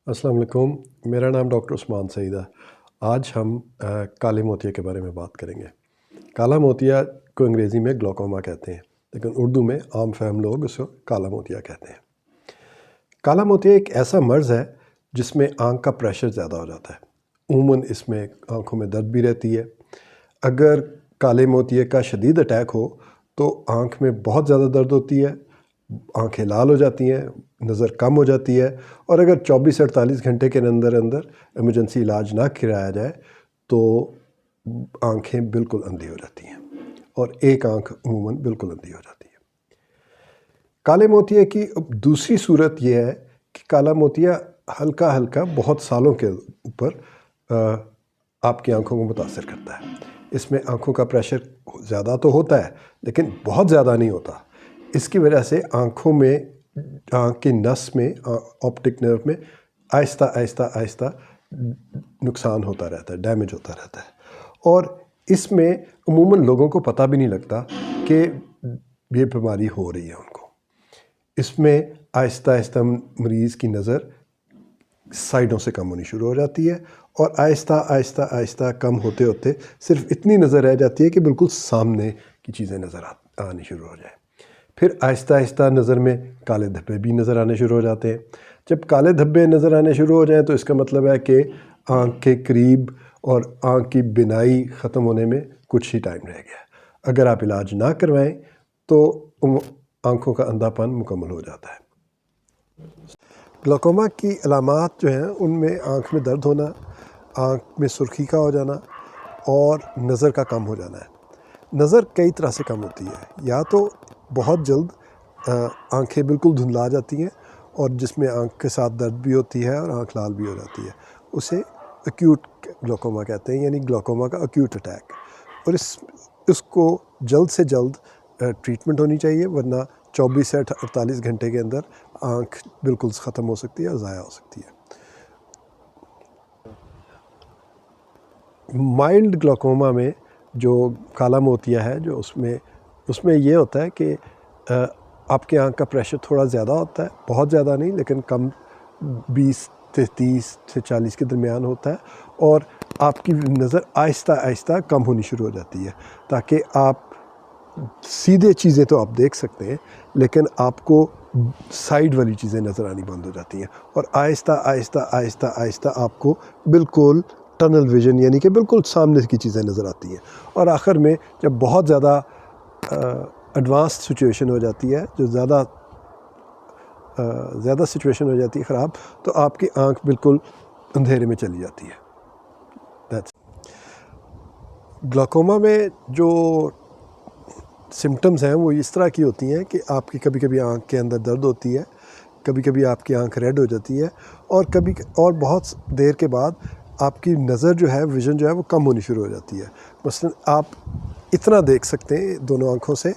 अस्सलाम वालेकुम। मेरा नाम डॉक्टर उस्मान सईद है। आज हम काले मोतिया के बारे में बात करेंगे। काला मोतिया को अंग्रेज़ी में ग्लोकोमा कहते हैं, लेकिन उर्दू में आम फहम लोग उसको काला मोतिया कहते हैं। काला मोतिया एक ऐसा मर्ज़ है जिसमें आँख का प्रेशर ज़्यादा हो जाता है। उमूमन इसमें आँखों में दर्द भी रहती है। अगर काले मोतिया का शदीद अटैक हो तो आँख में बहुत ज़्यादा दर्द होती है, आँखें लाल हो जाती हैं, नज़र कम हो जाती है, और अगर 24 से 48 घंटे के अंदर इमरजेंसी इलाज ना कराया जाए तो आँखें बिल्कुल अंधी हो जाती हैं और एक आँख अमूमन बिल्कुल अंधी हो जाती है। काले मोतिया की दूसरी सूरत यह है कि काला मोतिया हल्का हल्का बहुत सालों के ऊपर आपकी आँखों को मुतासर करता है। इसमें आँखों का प्रेशर ज़्यादा तो होता है लेकिन बहुत ज़्यादा नहीं होता। इसकी वजह से आँखों में, आँख की नस में, ऑप्टिक नर्व में आहिस्ता आहिस्ता आहिस्ता नुकसान होता रहता है, डैमेज होता रहता है, और इसमें अमूमन लोगों को पता भी नहीं लगता कि ये बीमारी हो रही है उनको। इसमें आहिस्ता आहिस्ता मरीज़ की नज़र साइडों से कम होनी शुरू हो जाती है और आहिस्ता आहिस्ता आहिस्ता कम होते होते सिर्फ इतनी नज़र रह जाती है कि बिल्कुल सामने की चीज़ें नज़र आनी शुरू हो जाए। फिर आहिस्ता आहिस्ता नज़र में काले धब्बे भी नज़र आने शुरू हो जाते हैं। जब काले धब्बे नज़र आने शुरू हो जाएं तो इसका मतलब है कि आँख के करीब और आँख की बिनाई ख़त्म होने में कुछ ही टाइम रह गया। अगर आप इलाज ना करवाएं तो आँखों का अंधापन मुकम्मल हो जाता है। ग्लोकोमा की अलामात जो हैं उनमें आँख में दर्द होना, आँख में सुर्खी का हो जाना और नज़र का कम हो जाना है। नज़र कई तरह से कम होती है, या तो बहुत जल्द आँखें बिल्कुल धुंधला जाती हैं और जिसमें आँख के साथ दर्द भी होती है और आँख लाल भी हो जाती है, उसे एक्यूट ग्लोकोमा कहते हैं, यानी ग्लोकोमा का एक्यूट अटैक। और इसको जल्द से जल्द ट्रीटमेंट होनी चाहिए, वरना 24 से 48 घंटे के अंदर आँख बिल्कुल ख़त्म हो सकती है और ज़ाया हो सकती है। माइल्ड ग्लोकोमा में जो काला मोतिया है, जो उसमें ये होता है कि आपके आँख का प्रेशर थोड़ा ज़्यादा होता है, बहुत ज़्यादा नहीं लेकिन कम, 20 से 30 से 40 के दरमियान होता है, और आपकी नज़र आहिस्ता आहिस्ता कम होनी शुरू हो जाती है, ताकि आप सीधे चीज़ें तो आप देख सकते हैं लेकिन आपको साइड वाली चीज़ें नज़र आनी बंद हो जाती हैं, और आहिस्ता आहिस्ता आहिस्ता आहिस्ता आपको बिल्कुल टनल विज़न, यानी कि बिल्कुल सामने की चीज़ें नज़र आती हैं। और आखिर में जब बहुत ज़्यादा एडवांस सिचुएशन हो जाती है, जो ज़्यादा सिचुएशन हो जाती है ख़राब, तो आपकी आँख बिल्कुल अंधेरे में चली जाती है। ग्लोकोमा में जो सिम्टम्स हैं वो इस तरह की होती हैं कि आपकी कभी कभी आँख के अंदर दर्द होती है, कभी कभी आपकी आँख रेड हो जाती है, और बहुत देर के बाद आपकी नज़र जो है, विज़न जो है वो कम होनी शुरू हो जाती है। मसलन आप इतना देख सकते हैं दोनों आँखों से,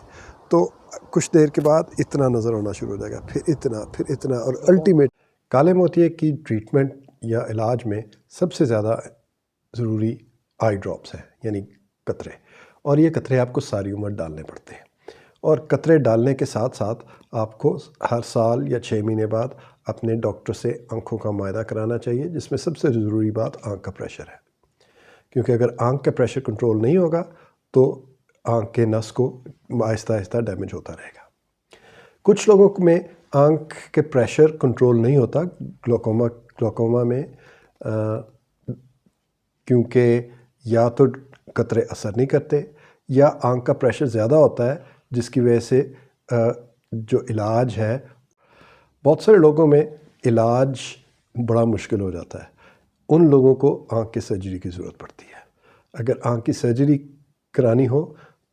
तो कुछ देर के बाद इतना नज़र आना शुरू हो जाएगा, फिर इतना, और अल्टीमेट काले मोतिये की ट्रीटमेंट या इलाज में सबसे ज़्यादा ज़रूरी आई ड्रॉप्स हैं, यानी कतरे, और ये कतरे आपको सारी उम्र डालने पड़ते हैं। और कतरे डालने के साथ साथ आपको हर साल या 6 महीने बाद अपने डॉक्टर से आँखों का मुआयना कराना चाहिए, जिसमें सबसे ज़रूरी बात आँख का प्रेशर है, क्योंकि अगर आँख का प्रेशर कंट्रोल नहीं होगा तो आँख के नस को आहिस्ता आहिस्ता डैमेज होता रहेगा। कुछ लोगों में आँख के प्रेशर कंट्रोल नहीं होता ग्लोकोमा में, क्योंकि या तो कतरे असर नहीं करते या आँख का प्रेशर ज़्यादा होता है, जिसकी वजह से जो इलाज है, बहुत सारे लोगों में इलाज बड़ा मुश्किल हो जाता है। उन लोगों को आँख की सर्जरी की ज़रूरत पड़ती है। अगर आँख की सर्जरी करानी हो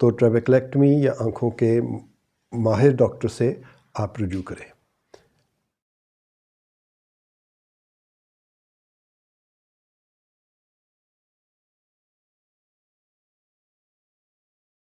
तो ट्रेबेक्लेक्टमी या आँखों के माहिर डॉक्टर से आप रुजू करें।